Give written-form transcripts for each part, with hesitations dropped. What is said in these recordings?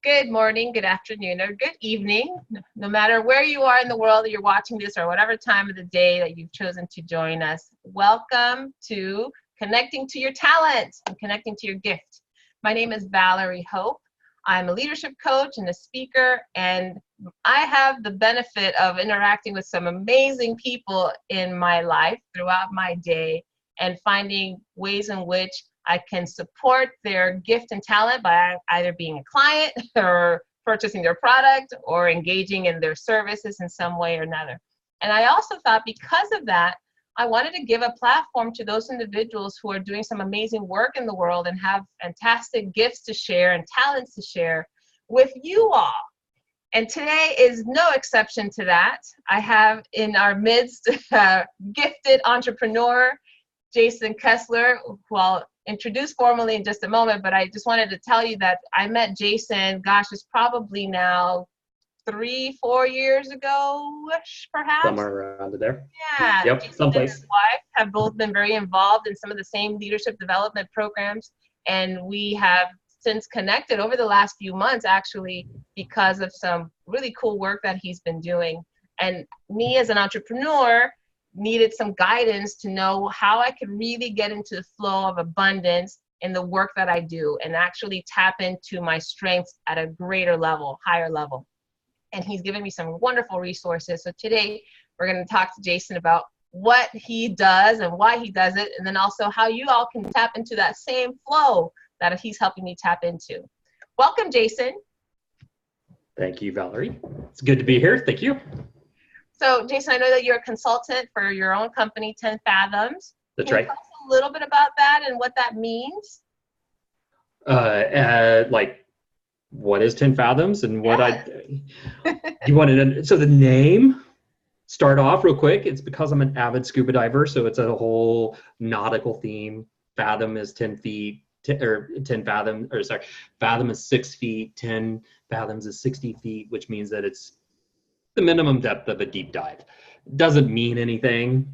Good morning, good afternoon, or good evening. No matter where you are in the world that you're watching this or whatever time of the day that you've chosen to join us, welcome to Connecting to Your Talent and Connecting to Your Gift. My name is Valerie Hope. I'm a leadership coach and a speaker, and I have the benefit of interacting with some amazing people in my life throughout my day and finding ways in which I can support their gift and talent by either being a client or purchasing their product or engaging in their services in some way or another. And I also thought because of that, I wanted to give a platform to those individuals who are doing some amazing work in the world and have fantastic gifts to share and talents to share with you all. And today is no exception to that. I have in our midst a gifted entrepreneur, Jason Kessler, who I'll introduce formally in just a moment, but I just wanted to tell you that I met Jason, gosh, it's probably now 3-4 years ago, perhaps. Somewhere around there. Yeah. Yep, Jason someplace. and his wife have both been very involved in some of the same leadership development programs, and we have since connected over the last few months, actually, because of some really cool work that he's been doing. And me as an entrepreneur needed some guidance to know how I could really get into the flow of abundance in the work that I do and actually tap into my strengths at a greater level, higher level. And he's given me some wonderful resources. So today we're going to talk to Jason about what he does and why he does it, and then also how you all can tap into that same flow that he's helping me tap into. Welcome, Jason. Thank you, Valerie. It's good to be here. Thank you. So, Jason, I know that you're a consultant for your own company, 10 Fathoms. That's right. Can you tell us a little bit about that and what that means? Like, what is 10 Fathoms and what you wanted to, so the name, start off real quick. It's because I'm an avid scuba diver, so it's a whole nautical theme. Fathom is 10 feet, fathom is 6 feet, 10 fathoms is 60 feet, which means that it's the minimum depth of a deep dive. Doesn't mean anything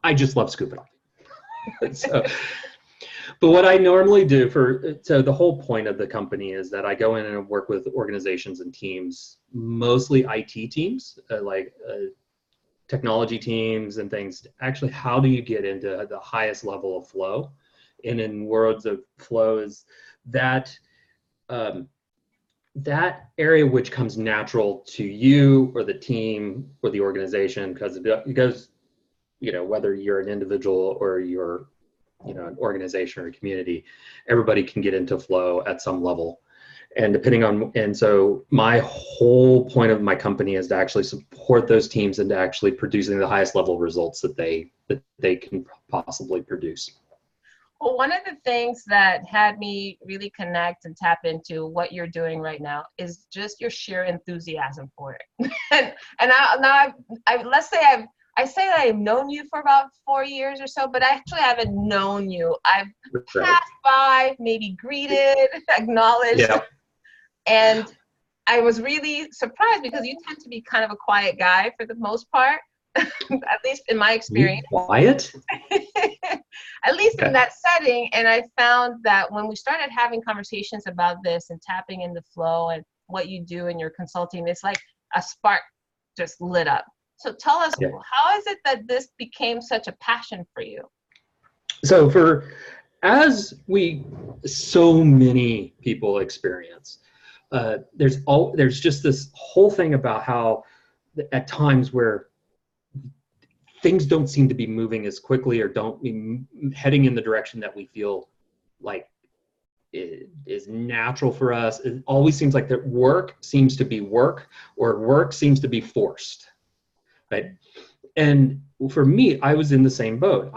I just love scuba diving. But what I normally do so the whole point of the company is that I go in and work with organizations and teams, mostly IT teams, technology teams and things. Actually, how do you get into the highest level of flow? And in words of flow is that that area which comes natural to you or the team or the organization, because it goes, whether you're an individual or you're, an organization or a community, everybody can get into flow at some level. And so my whole point of my company is to actually support those teams and to actually producing the highest level results that they can possibly produce. Well, one of the things that had me really connect and tap into what you're doing right now is just your sheer enthusiasm for it. Let's say I say that I've known you for about 4 years or so, but I actually haven't known you. I've passed by, maybe greeted, acknowledged. Yeah. And I was really surprised because you tend to be kind of a quiet guy for the most part, at least in my experience. Quiet? At least in that setting. And I found that when we started having conversations about this and tapping in the flow and what you do in your consulting, it's like a spark just lit up. So tell us, how is it that this became such a passion for you? So so many people experience, there's just this whole thing about how at times where things don't seem to be moving as quickly or don't be heading in the direction that we feel like is natural for us. It always seems like that work seems to be work or work seems to be forced, right? And for me, I was in the same boat.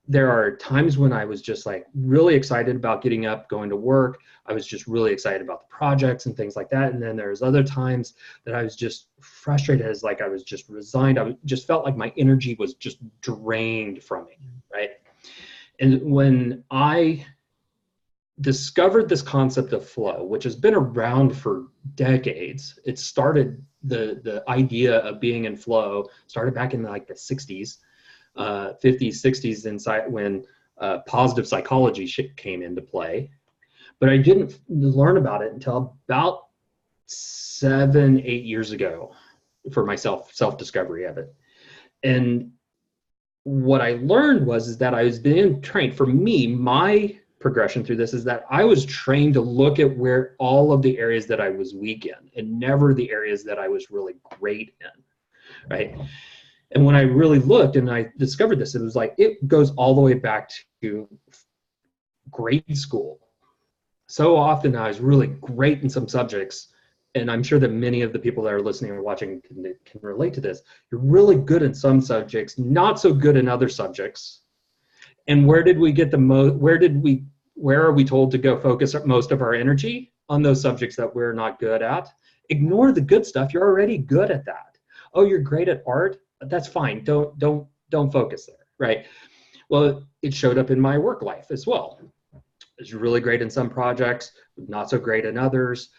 There are times when I was just like really excited about getting up, going to work. I was just really excited about the projects and things like that. And then there's other times that I was just frustrated, as like I was just resigned. I just felt like my energy was just drained from me, right? And when I discovered this concept of flow, which has been around for decades, it started, the idea of being in flow started back in like the 60s. 50s, 60s, inside when positive psychology came into play. but I didn't learn about it until about 7, 8 years ago for myself, self-discovery of it. And what I learned is that I was being trained. For me, my progression through this is that I was trained to look at where all of the areas that I was weak in and never the areas that I was really great in, right? And when I really looked and I discovered this, it was like, it goes all the way back to grade school. So often I was really great in some subjects, and I'm sure that many of the people that are listening or watching can relate to this. You're really good in some subjects, not so good in other subjects. And where did we get the most? Where are we told to go focus most of our energy? On those subjects that we're not good at. Ignore the good stuff. You're already good at that. Oh, you're great at art. That's fine. Don't focus there, right? Well, it showed up in my work life as well. I was really great in some projects, not so great in others.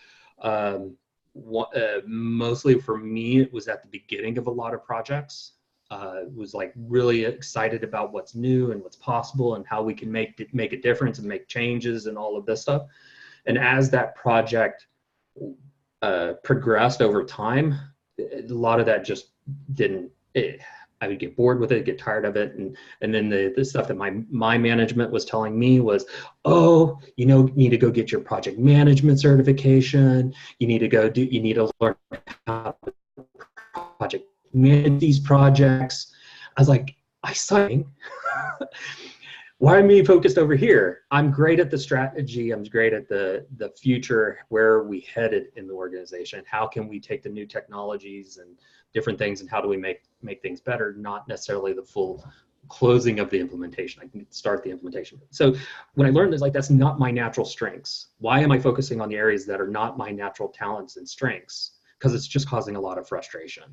Mostly for me, it was at the beginning of a lot of projects. Was like really excited about what's new and what's possible and how we can make a difference and make changes and all of this stuff. And as that project progressed over time, a lot of that just didn't. I would get bored with it, get tired of it, and then the stuff that my management was telling me was, oh, you need to go get your project management certification. You need to learn how to project manage these projects. I was like, I suck. Why am I focused over here? I'm great at the strategy. I'm great at the future. Where are we headed in the organization? How can we take the new technologies and different things, and how do we make things better? Not necessarily the full closing of the implementation. I can start the implementation. So when I learned this, like, that's not my natural strengths. Why am I focusing on the areas that are not my natural talents and strengths? Because it's just causing a lot of frustration.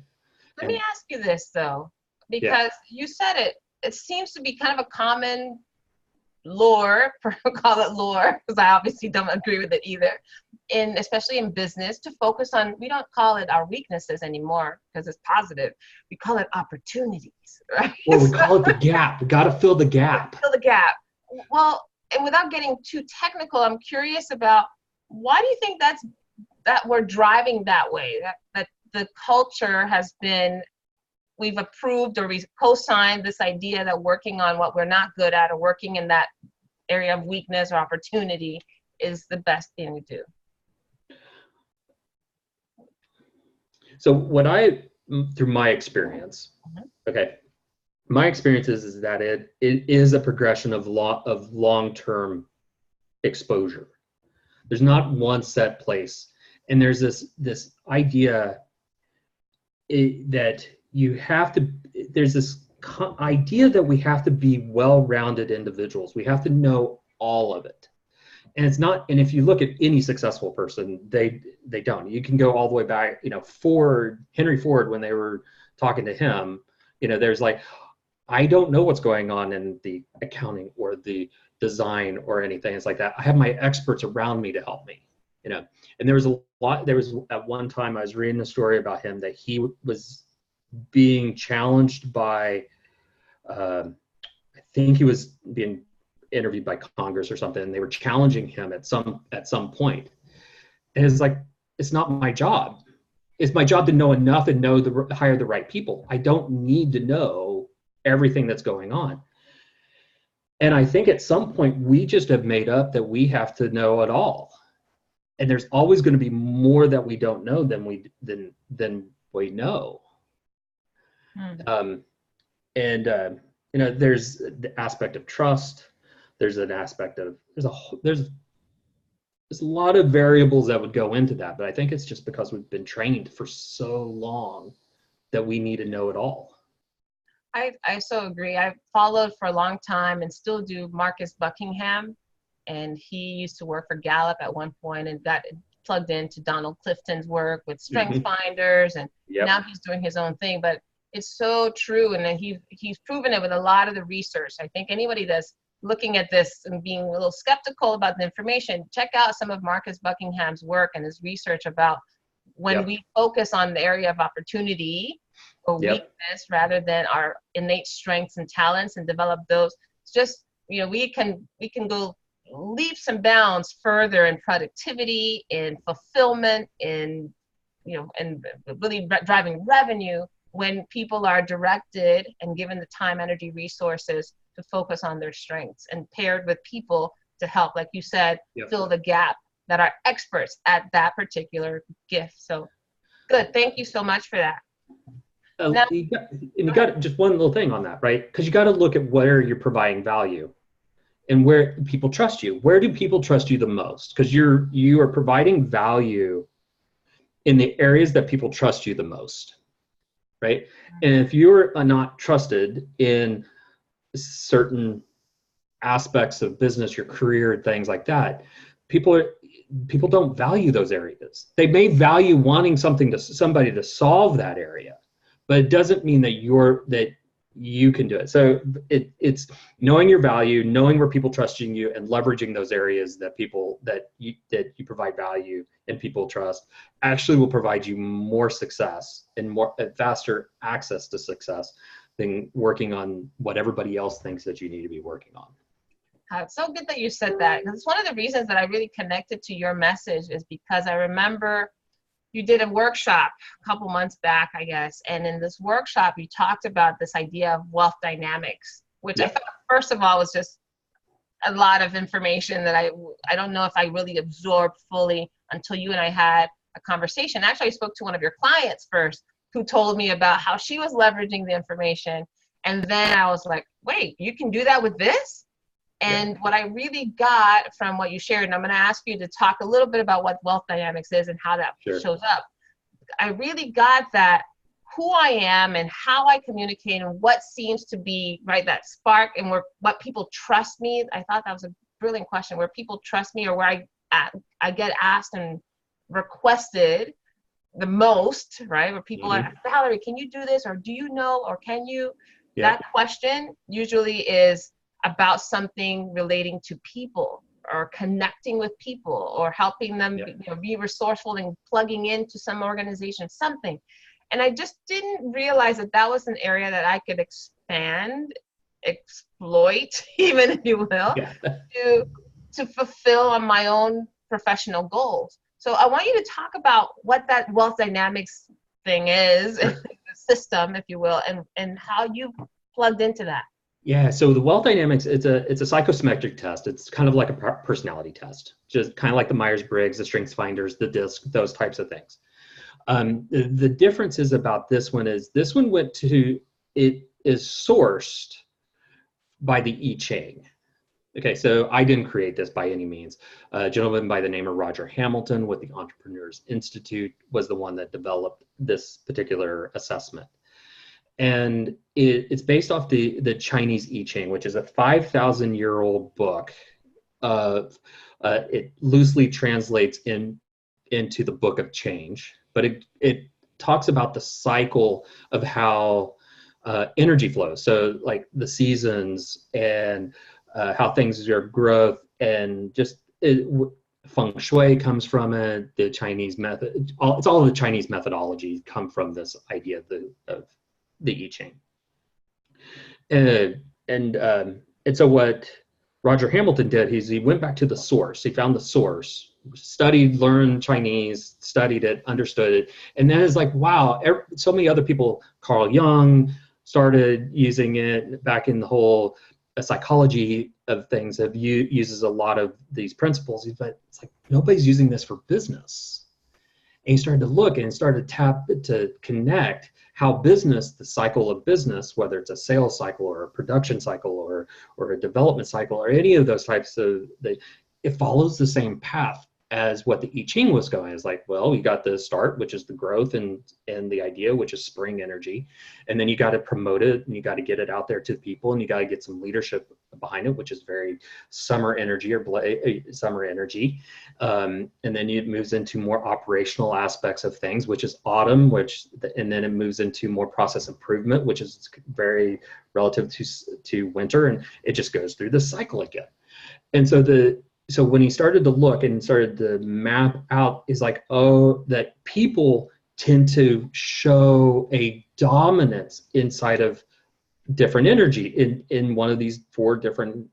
Let me ask you this though, because you said it seems to be kind of a common lore, call it lore, because I obviously don't agree with it either, especially in business, to focus on, we don't call it our weaknesses anymore because it's positive. We call it opportunities, right? Or we call it the gap. We got to fill the gap. Fill the gap. Well, and without getting too technical, I'm curious about, why do you think that we're driving that way? That the culture has been, we've approved or we co-signed this idea that working on what we're not good at or working in that area of weakness or opportunity is the best thing to do. So through my experience, my experience is that it is a progression of long-term exposure. There's not one set place. And there's this idea that there's this idea that we have to be well-rounded individuals. We have to know all of it. And it's not, and if you look at any successful person, they don't. You can go all the way back, Henry Ford, when they were talking to him, there's like, I don't know what's going on in the accounting or the design or anything. It's like that. I have my experts around me to help me, And there was at one time I was reading a story about him that he was being challenged by, I think he was being interviewed by Congress or something, and they were challenging him at some point. And it's like, it's not my job. It's my job to know enough and hire the right people. I don't need to know everything that's going on. And I think at some point we just have made up that we have to know it all. And there's always going to be more that we don't know than we know. There's the aspect of trust. There's an aspect of there's a lot of variables that would go into that, but I think it's just because we've been trained for so long that we need to know it all. I so agree. I've followed for a long time and still do Marcus Buckingham, and he used to work for Gallup at one point and got plugged into Donald Clifton's work with Strengths Finders, and now he's doing his own thing. But it's so true, and he's proven it with a lot of the research. I think anybody that's looking at this and being a little skeptical about the information, check out some of Marcus Buckingham's work and his research about when we focus on the area of opportunity or weakness rather than our innate strengths and talents and develop those. It's just, we can go leaps and bounds further in productivity, in fulfillment, in, and really driving revenue when people are directed and given the time, energy, resources to focus on their strengths and paired with people to help, like you said, Yep. fill the gap that are experts at that particular gift. So good. Thank you so much for that. Now, you got just one little thing on that, right? Because you got to look at where you're providing value and where people trust you. Where do people trust you the most? Because you are providing value in the areas that people trust you the most, right? And if you're not trusted in certain aspects of business, your career, things like that, people don't value those areas. They may value wanting somebody to solve that area, but it doesn't mean that you can do it. So it's knowing your value, knowing where people trusting you, and leveraging those areas that you provide value and people trust actually will provide you more success and faster access to success than working on what everybody else thinks that you need to be working on. It's so good that you said that, because it's one of the reasons that I really connected to your message is because I remember you did a workshop a couple months back, I guess. And in this workshop, you talked about this idea of wealth dynamics, which I thought, first of all, was just a lot of information that I don't know if I really absorbed fully until you and I had a conversation. Actually, I spoke to one of your clients first who told me about how she was leveraging the information. And then I was like, wait, you can do that with this? And what I really got from what you shared, and I'm going to ask you to talk a little bit about what wealth dynamics is and how that shows up. I really got that who I am and how I communicate and what seems to be, right, that spark and what people trust me. I thought that was a brilliant question, where people trust me or where I get asked and requested the most, right? Where people are, Valerie, can you do this? Or do you know? Or can you? That question usually is about something relating to people or connecting with people or helping them be resourceful and plugging into some organization, something. And I just didn't realize that was an area that I could expand, exploit, even if you will, to fulfill on my own professional goals. So I want you to talk about what that wealth dynamics thing is, the system, if you will, and how you plugged into that. Yeah, so the wealth dynamics, it's a psychometric test. It's kind of like a personality test, just kind of like the Myers-Briggs, the Strengths Finders, the DISC, those types of things. The difference is about this one is it is sourced by the I Ching. Okay, so I didn't create this by any means. A gentleman by the name of Roger Hamilton with the Entrepreneurs Institute was the one that developed this particular assessment. And it's based off the Chinese I Ching, which is a 5,000-year-old book. It loosely translates into the Book of Change, but it talks about the cycle of how energy flows. So like the seasons and how things are growth, and just feng shui comes from it. The Chinese method, it's all the Chinese methodology come from this idea of the I Ching. And so what Roger Hamilton did is he went back to the source. He found the source, learned Chinese, studied it, understood it, and then it's like, wow, so many other people, Carl Jung started using it back in the whole psychology of things, uses a lot of these principles, but it's like nobody's using this for business. And he started to look and started to connect how business, the cycle of business, whether it's a sales cycle or a production cycle or a development cycle or any of those types of, it follows the same path as what the I Ching was going. It's like, well, you got the start, which is the growth and the idea, which is spring energy. And then you got to promote it and you got to get it out there to people and you got to get some leadership behind it, which is very summer energy or summer energy. And then it moves into more operational aspects of things, which is autumn, and then it moves into more process improvement, which is very relative to winter. And it just goes through the cycle again. And so when he started to look and started to map out, is like, oh, that people tend to show a dominance inside of different energy in one of these four different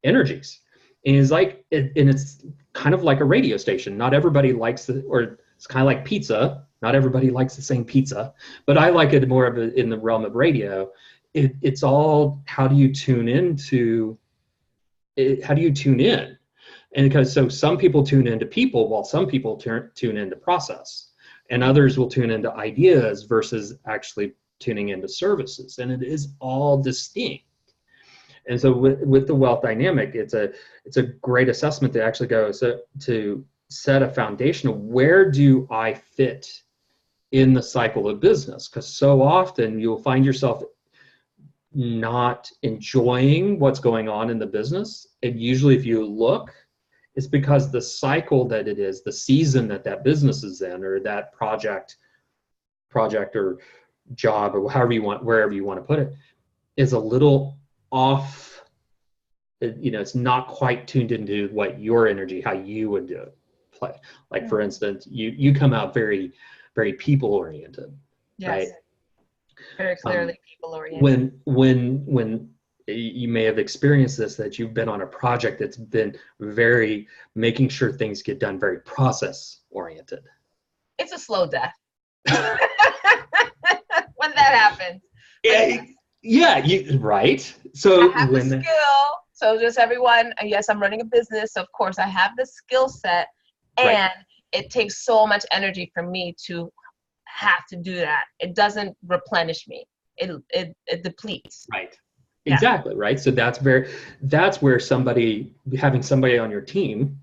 energies. And it's kind of like a radio station. Not everybody likes it, or it's kind of like pizza. Not everybody likes the same pizza, but I like it more of in the realm of radio. It's all, how do you tune into it? How do you tune in? And because so some people tune into people, while some people tune into process, and others will tune into ideas versus actually tuning into services. And it is all distinct. And so with the wealth dynamic, it's a great assessment to actually go to set a foundation of where do I fit in the cycle of business, because so often you'll find yourself not enjoying what's going on in the business. And usually if you look, it's because the cycle that it is, the season that business is in, or that project or job, or wherever you want to put it, is a little off. It's not quite tuned into what your energy, how you would do it, play. Like for instance, you come out very, very people oriented, Yes. right? Very clearly people oriented. When you may have experienced this, that you've been on a project that's been very making sure things get done, very process oriented. It's a slow death. When that happens. Right. So I have the skill. So just everyone, yes, I'm running a business. Of course, I have the skill set, and it takes so much energy for me to have to do that. It doesn't replenish me. It depletes. Right. Yeah. Exactly. Right. So that's where having somebody on your team,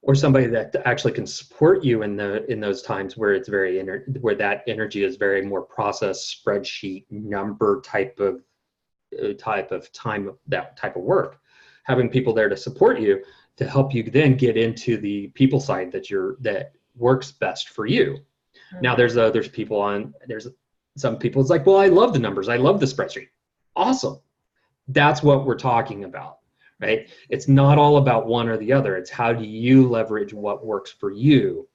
or somebody that actually can support you in those times where it's where that energy is very more process, spreadsheet, number type of time, that type of work. Having people there to support you, to help you then get into the people side that works best for you. Mm-hmm. Now there's some people, it's like, well, I love the numbers, I love the spreadsheet. Awesome. That's what we're talking about, right? It's not all about one or the other. It's how do you leverage what works for you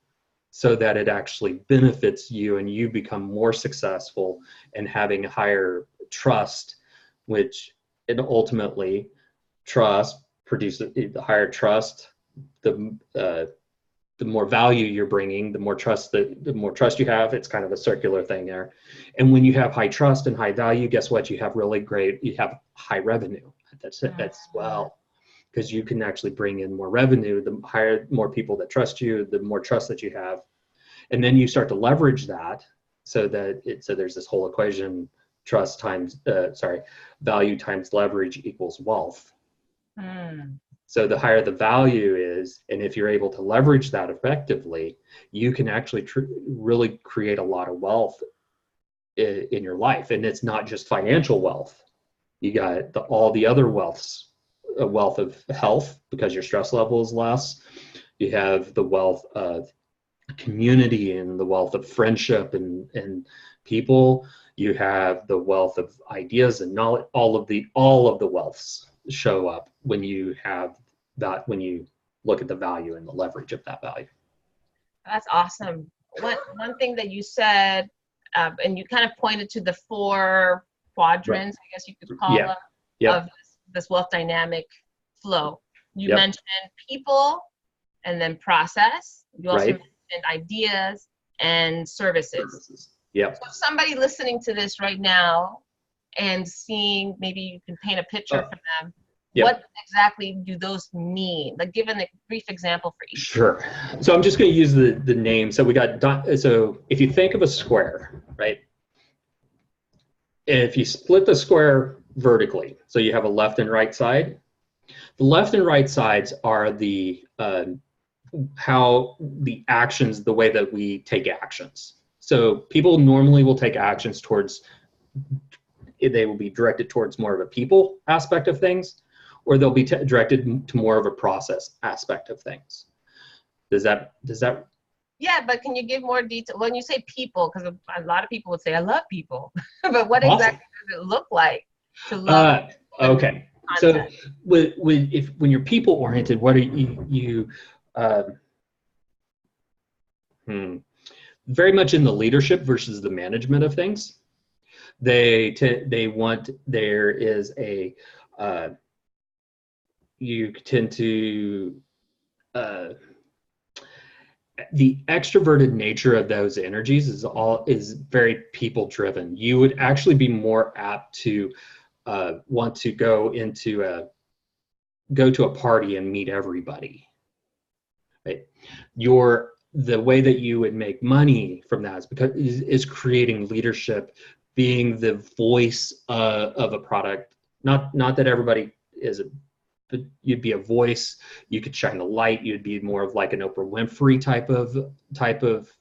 so that it actually benefits you and you become more successful and having a higher trust, and ultimately trust produces the higher trust. The more value you're bringing, the more trust you have. It's kind of a circular thing there. And when you have high trust and high value, guess what? You have high revenue. That's well, because you can actually bring in more revenue. The more people that trust you, the more trust that you have. And then you start to leverage that so there's this whole equation: value times leverage equals wealth. So the higher the value is, and if you're able to leverage that effectively, you can actually really create a lot of wealth in your life. And it's not just financial wealth. You got all the other wealths, a wealth of health, because your stress level is less. You have the wealth of community and the wealth of friendship and people. You have the wealth of ideas and knowledge. All of the wealths show up when you have that, when you look at the value and the leverage of that value. That's awesome. One thing that you said, and you kind of pointed to the 4 quadrants, I guess you could call them, of this wealth dynamic flow. You mentioned people, and then process. You also mentioned ideas and services. Yeah. So if somebody listening to this right now and seeing, maybe you can paint a picture for them. What exactly do those mean? Like, give a brief example for each. Sure. So I'm just going to use the name. So so if you think of a square, right? If you split the square vertically, so you have a left and right side. The left and right sides are the how the actions, the way that we take actions. So people normally will take actions they will be directed towards more of a people aspect of things, or they'll be directed to more of a process aspect of things. Does that? Yeah, but can you give more detail when you say people? Because a lot of people would say, I love people. But what exactly does it look like to love? Okay. Concept? So when you're people oriented, what are you very much in the leadership versus the management of things. There is a you tend to the extroverted nature of those energies is very people driven. You would actually be more apt to want to go to a party and meet everybody, right? The way that you would make money from that is creating leadership, being the voice of a product. Not that everybody is but you'd be a voice. You could shine a light. You'd be more of like an Oprah Winfrey type of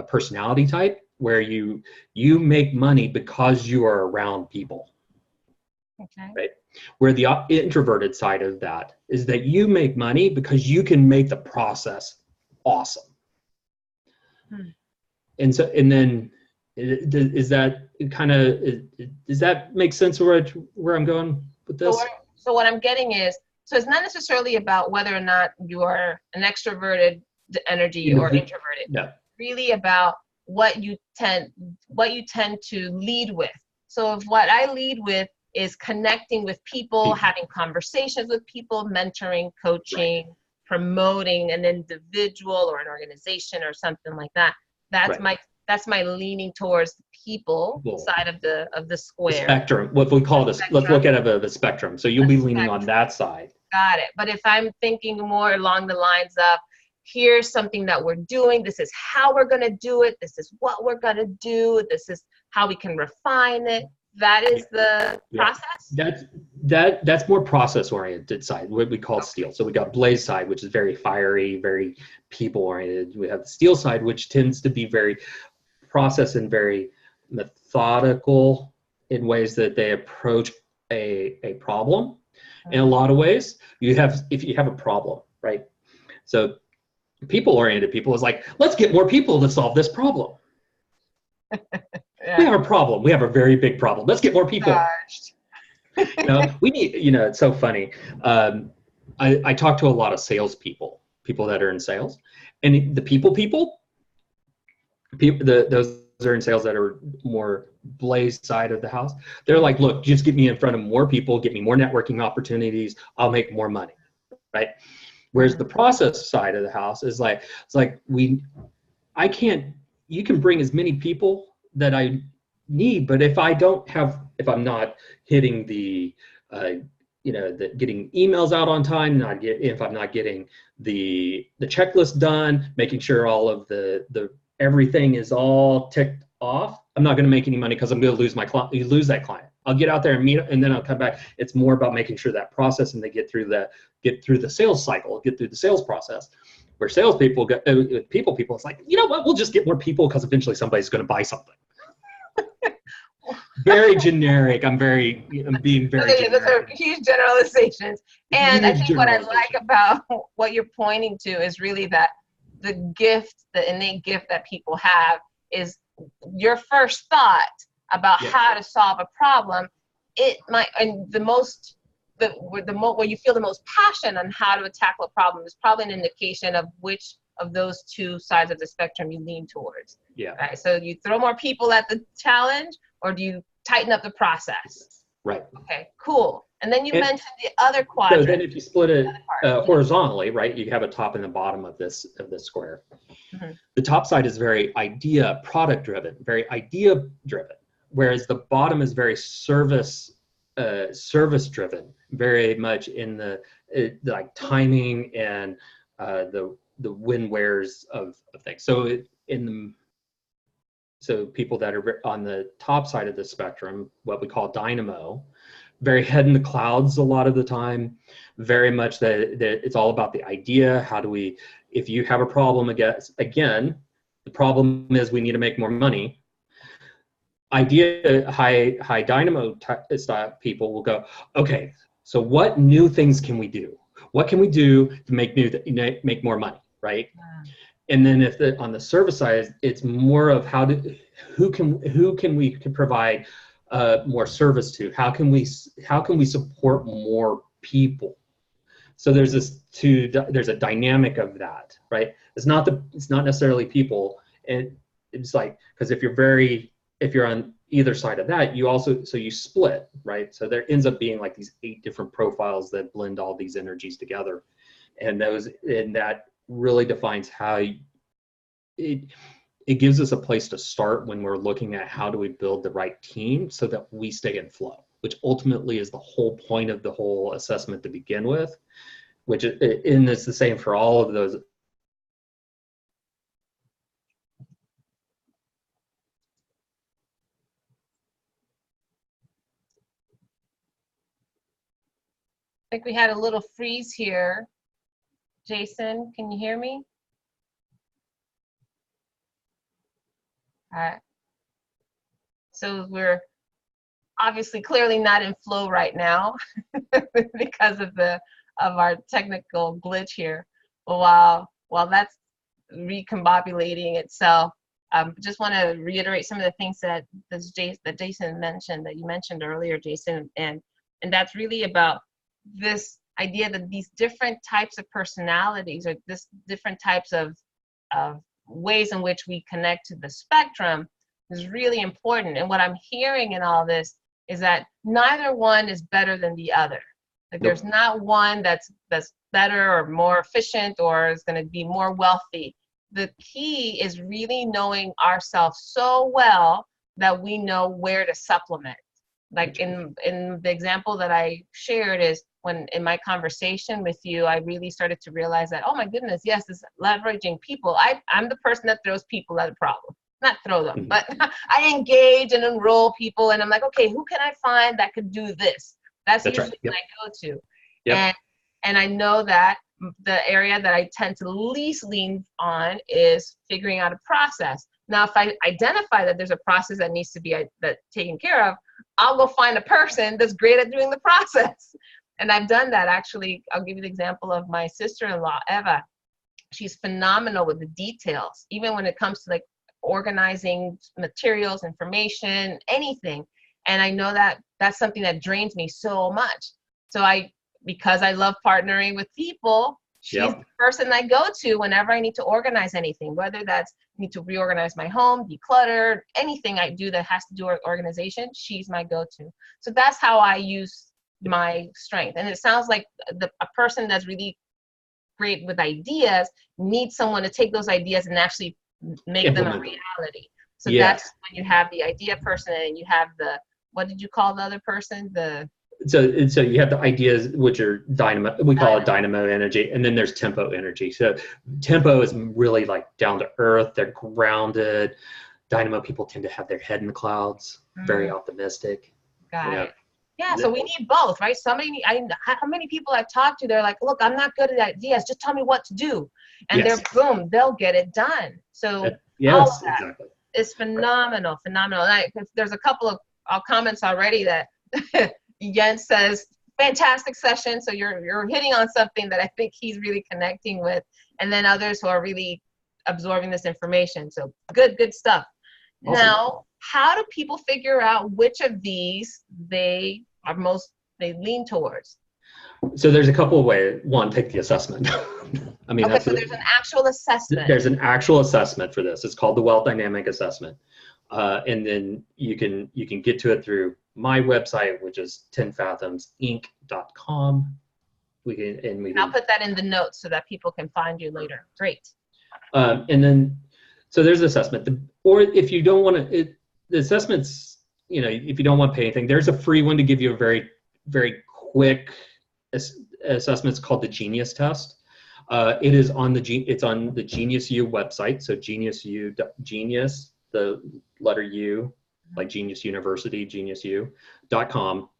personality type, where you make money because you are around people. Okay. Right. Where the introverted side of that is that you make money because you can make the process awesome. And then is that kind of, does that make sense where I'm going with this? So what I'm getting is, so it's not necessarily about whether or not you are an extroverted energy or introverted. Yeah. Really about what you tend to lead with. So if what I lead with is connecting with people, having conversations with people, mentoring, coaching, right, promoting an individual or an organization or something like that. That's right. That's my leaning towards the people side of the square. The spectrum, what we call this. Let's look at it as a spectrum. So you'll be leaning on that side. Got it. But if I'm thinking more along the lines of, here's something that we're doing, this is how we're going to do it, this is what we're going to do, this is how we can refine it. That is the process? That's more process-oriented side, what we call steel. So we got blaze side, which is very fiery, very people-oriented. We have the steel side, which tends to be very process and very methodical in ways that they approach a problem. In a lot of ways, if you have a problem, right? So people-oriented people is like, let's get more people to solve this problem. We have a problem. We have a very big problem. Let's get more people. We need, it's so funny. I talk to a lot of salespeople, people that are in sales, and the those are in sales that are more blaze side of the house. They're like, look, just get me in front of more people, get me more networking opportunities. I'll make more money, right? Whereas the process side of the house is like, you can bring as many people that I need, but if I'm not hitting the getting emails out on time, if I'm not getting the checklist done, making sure all of the everything is all ticked off, I'm not going to make any money because I'm going to lose that client. I'll get out there and meet, and then I'll come back. It's more about making sure that process and they get through the sales cycle, get through the sales process. Where salespeople people, it's like, you know what? We'll just get more people because eventually somebody's going to buy something. Very generic. I'm being very generic. Those are huge generalizations. And I think what I like about what you're pointing to is really that the innate gift that people have is your first thought about how to solve a problem. Where you feel the most passion on how to tackle a problem is probably an indication of which of those two sides of the spectrum you lean towards. Yeah. Right. So you throw more people at the challenge, or do you tighten up the process? Right. Okay, cool. And then you mentioned the other quadrant. So then if you split it horizontally, right, you have a top and the bottom of this square. Mm-hmm. The top side is very product driven, very idea driven, whereas the bottom is very service driven, very much in the like timing and the win-wares of things. So people that are on the top side of the spectrum, what we call dynamo, very head in the clouds a lot of the time, very much that it's all about the idea. If you have a problem, again, the problem is we need to make more money. High dynamo style people will go, okay, so what new things can we do? What can we do to make more money, right? Yeah. And then on the service side, it's more of who can we provide more service to? How can we support more people? So there's a dynamic of that, right? It's not necessarily people, and it's like, because if you're very if you're on either side of that, you also, so you split, right? So there ends up being like these 8 different profiles that blend all these energies together. And that really defines how it gives us a place to start when we're looking at how do we build the right team so that we stay in flow, which ultimately is the whole point of the whole assessment to begin with, which and it's the same for all of those. I think we had a little freeze here. Jason, can you hear me? All right. So we're obviously clearly not in flow right now because of our technical glitch here. But while that's recombobulating itself, just want to reiterate some of the things that Jason mentioned, that you mentioned earlier, Jason, and that's really about this idea that these different types of personalities, or this different types of ways in which we connect to the spectrum, is really important. And what I'm hearing in all this is that neither one is better than the other. Like, there's not one that's better or more efficient or is going to be more wealthy. The key is really knowing ourselves so well that we know where to supplement. Like in the example that I shared, is when in my conversation with you, I really started to realize that, oh my goodness, yes, this leveraging people. I'm the person that throws people at a problem. Not throw them, but I engage and enroll people, and I'm like, okay, who can I find that could do this? That's usually right. Yep. my go-to. Yep. And I know that the area that I tend to least lean on is figuring out a process. Now, if I identify that there's a process that needs to be taken care of, I'll go find a person that's great at doing the process. And I've done that, actually. I'll give you the example of my sister-in-law, Eva. She's phenomenal with the details, even when it comes to like organizing materials, information, anything. And I know that that's something that drains me so much. So because I love partnering with people, she's the person I go to whenever I need to organize anything, whether that's need to reorganize my home, declutter, anything I do that has to do with organization, she's my go-to. So that's how I use my strength. And it sounds like a person that's really great with ideas needs someone to take those ideas and actually make them a reality. So that's when you have the idea person, and you have what did you call the other person? So you have the ideas, which are dynamo. We call it dynamo energy, and then there's tempo energy. So tempo is really like down to earth. They're grounded. Dynamo people tend to have their head in the clouds, very optimistic. Got it. Yeah, so we need both, right? How many people I've talked to, they're like, look, I'm not good at ideas. Just tell me what to do. And they'll get it done. So all of that is phenomenal, phenomenal. And there's a couple of comments already that Jens says, fantastic session. So you're hitting on something that I think he's really connecting with. And then others who are really absorbing this information. So good stuff. Awesome. Now, how do people figure out which of these they lean towards? So there's a couple of ways. One, take the assessment. I mean, so there's an actual assessment. There's an actual assessment for this. It's called the Wealth Dynamic Assessment. And then you can get to it through my website, which is 10fathomsinc.com. I'll put that in the notes so that people can find you later. Great. And then, so there's assessment. Or if you don't want to, the assessments, if you don't want to pay anything, there's a free one to give you a very, very quick assessment. It's called the Genius Test. It is on the Genius U website. So Genius, the letter U, like Genius University, geniusu.com.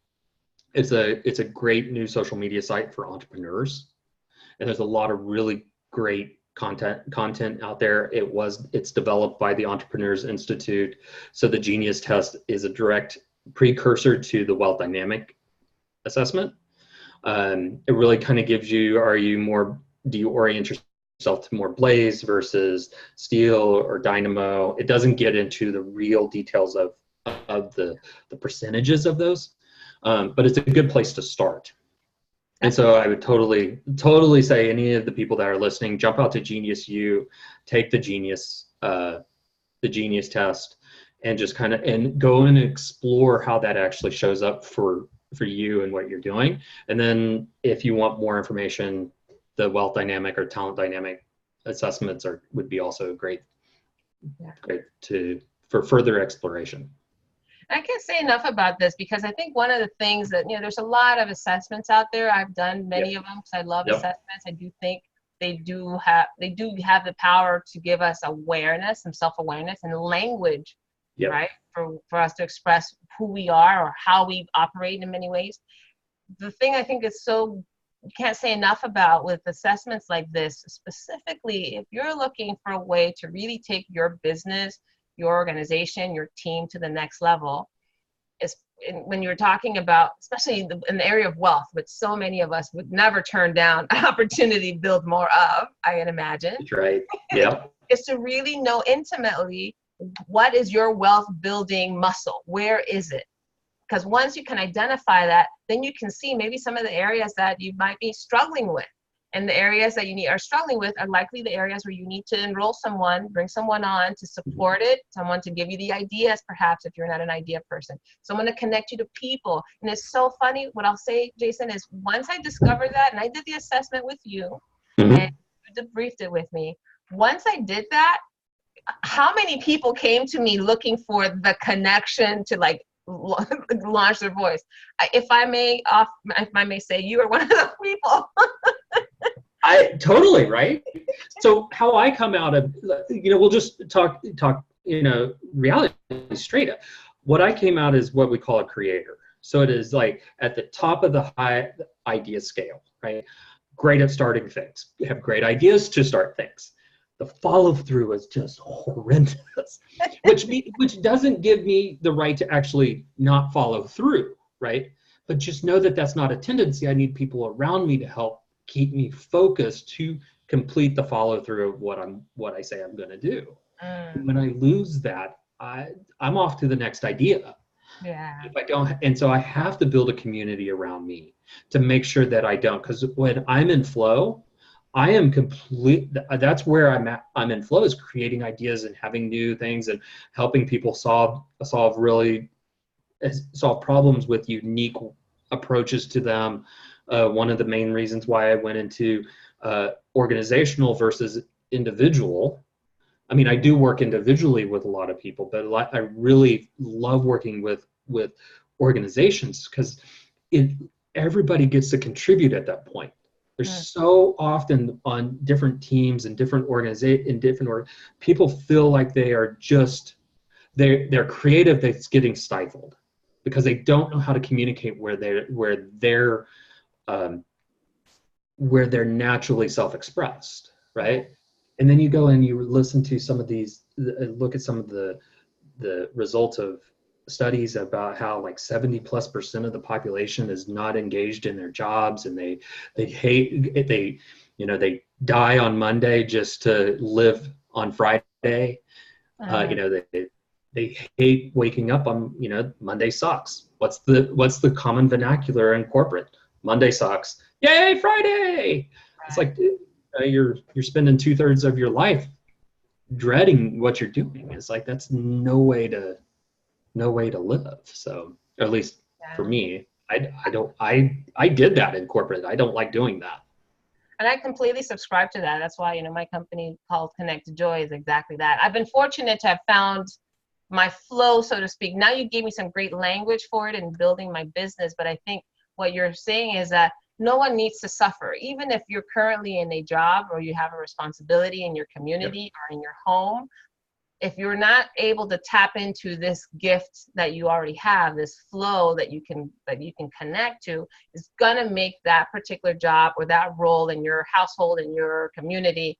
It's a great new social media site for entrepreneurs, and there's a lot of really great content out there. It's developed by the Entrepreneurs Institute. So the Genius Test is a direct precursor to the Wealth Dynamic Assessment. It really kind of gives you, do you orient yourself to more blaze versus steel or dynamo? It doesn't get into the real details of the percentages of those, but it's a good place to start. And so I would totally say any of the people that are listening, jump out to Genius U, take the Genius Test, and just kind of and go and explore how that actually shows up for you and what you're doing. And then if you want more information, the wealth dynamic or talent dynamic assessments would be also great for further exploration. I can't say enough about this because I think one of the things that, there's a lot of assessments out there. I've done many of them because I love assessments. I do think they do have the power to give us awareness and self-awareness and language, right? For us to express who we are or how we operate in many ways. The thing I think is you can't say enough about with assessments like this, specifically if you're looking for a way to really take your business, your organization, your team to the next level, is when you're talking about, especially in the area of wealth, which so many of us would never turn down an opportunity to build more of, I can imagine. That's right. Yeah. Is to really know intimately what is your wealth building muscle? Where is it? Because once you can identify that, then you can see maybe some of the areas that you might be struggling with. And the areas that you are struggling with are likely the areas where you need to enroll someone, bring someone on to support it, someone to give you the ideas, perhaps, if you're not an idea person, someone to connect you to people. And it's so funny. What I'll say, Jason, is once I discovered that, and I did the assessment with you, and you debriefed it with me, once I did that, how many people came to me looking for the connection to launch their voice? If I may say, you are one of those people. I totally, right? So how I come out of, we'll just talk, reality straight up. What I came out is what we call a creator. So it is like at the top of the high idea scale, right? Great at starting things. We have great ideas to start things. The follow through is just horrendous, which doesn't give me the right to actually not follow through, right? But just know that that's not a tendency. I need people around me to help keep me focused to complete the follow through of what I say I'm going to do. When I lose that, I'm off to the next idea. Yeah. If I don't, and so I have to build a community around me to make sure that I don't, because when I'm in flow, I am complete. That's where I'm at. I'm in flow, is creating ideas and having new things and helping people solve problems with unique approaches to them. One of the main reasons why I went into organizational versus individual. I mean, I do work individually with a lot of people, but I really love working with organizations because everybody gets to contribute at that point. There's so often on different teams and different people feel like they are just they're creative that's getting stifled because they don't know how to communicate where they're naturally self-expressed, right? And then you go and you listen to some of these, look at some of the results of studies about how like 70+% of the population is not engaged in their jobs, and they die on Monday just to live on Friday. They hate waking up on, Monday sucks. What's the common vernacular in corporate? Monday sucks. Yay, Friday! Right. It's like, dude, you're spending 2/3 of your life dreading what you're doing. It's like that's no way to live. So, or at least for me, I did that in corporate. I don't like doing that. And I completely subscribe to that. That's why, my company called Connect to Joy is exactly that. I've been fortunate to have found my flow, so to speak. Now you gave me some great language for it in building my business, but I think what you're saying is that no one needs to suffer. Even if you're currently in a job or you have a responsibility in your community or in your home, if you're not able to tap into this gift that you already have, this flow that you can connect to, is gonna make that particular job or that role in your household, in your community,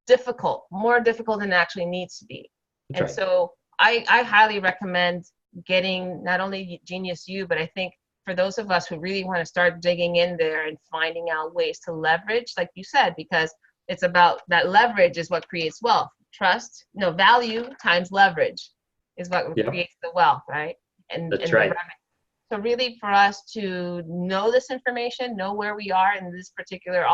difficult, more difficult than it actually needs to be. That's right. So I highly recommend getting not only Genius U, but I think for those of us who really want to start digging in there and finding out ways to leverage, like you said, because it's about that leverage is what creates wealth. Trust, value times leverage is what creates the wealth, right? That's right. So really for us to know this information, know where we are in this particular,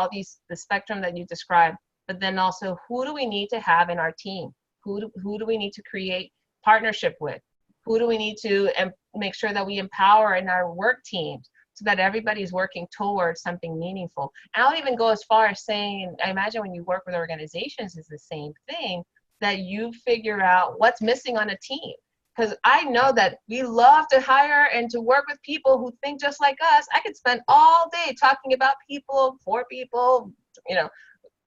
the spectrum that you described, but then also who do we need to have in our team? Who do we need to create partnership with? Who do we need to make sure that we empower in our work teams so that everybody's working towards something meaningful? And I'll even go as far as saying, I imagine when you work with organizations, it's the same thing, that you figure out what's missing on a team. Because I know that we love to hire and to work with people who think just like us. I could spend all day talking about people, for people, you know,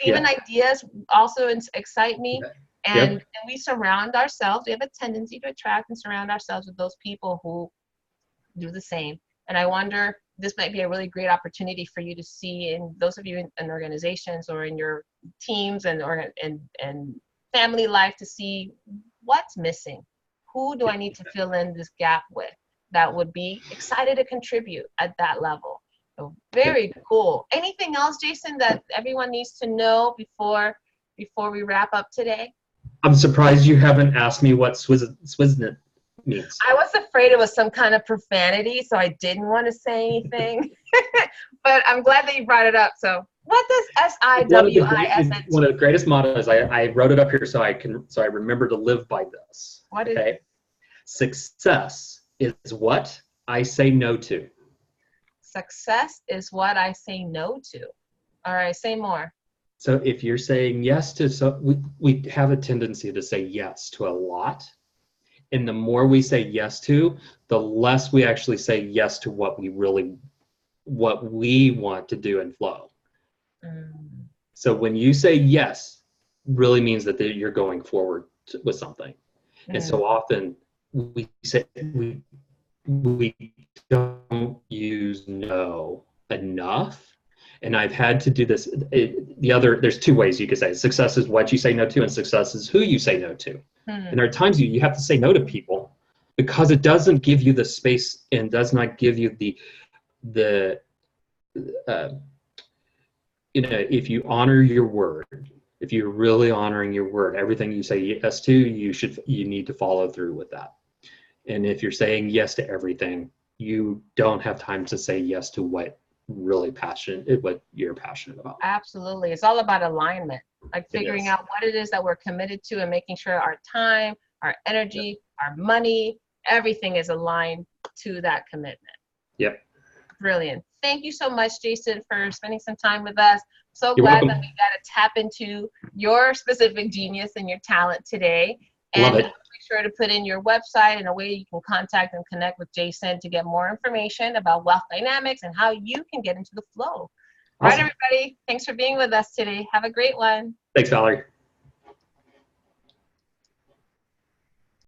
even ideas also excite me. And we surround ourselves, we have a tendency to attract and surround ourselves with those people who do the same. And I wonder, this might be a really great opportunity for you to see, in those of you in organizations or in your teams and family life, to see what's missing. Who do I need to fill in this gap with that would be excited to contribute at that level? So very cool. Anything else, Jason, that everyone needs to know before we wrap up today? I'm surprised you haven't asked me what Swizznet means. I was afraid it was some kind of profanity, so I didn't want to say anything. But I'm glad that you brought it up. So what does SIWISN? One of the greatest mottos. I wrote it up here so I remember to live by this. What is it? Success is what I say no to. Success is what I say no to. All right, say more. So if you're saying yes to, we have a tendency to say yes to a lot. And the more we say yes to, the less we actually say yes to what we want to do and flow. So when you say yes, really means that you're going forward with something. And so often we say we don't use no enough. And I've had to do this. There's two ways you could say it. Success is what you say no to, and success is who you say no to. And there are times you have to say no to people because it doesn't give you the space and does not give you if you honor your word, if you're really honoring your word, everything you say yes to, you need to follow through with that. And if you're saying yes to everything, you don't have time to say yes to what you're passionate about. Absolutely. It's all about alignment, like figuring out what it is that we're committed to and making sure our time, our energy, our money, everything is aligned to that commitment. Yep. Brilliant. Thank you so much, Jason, for spending some time with us. So You're glad welcome. that we got to tap into your specific genius and your talent today. Love And it. make sure to put in your website and a way you can contact and connect with Jason to get more information about wealth dynamics and how you can get into the flow. All right, everybody. Thanks for being with us today. Have a great one. Thanks, Valerie.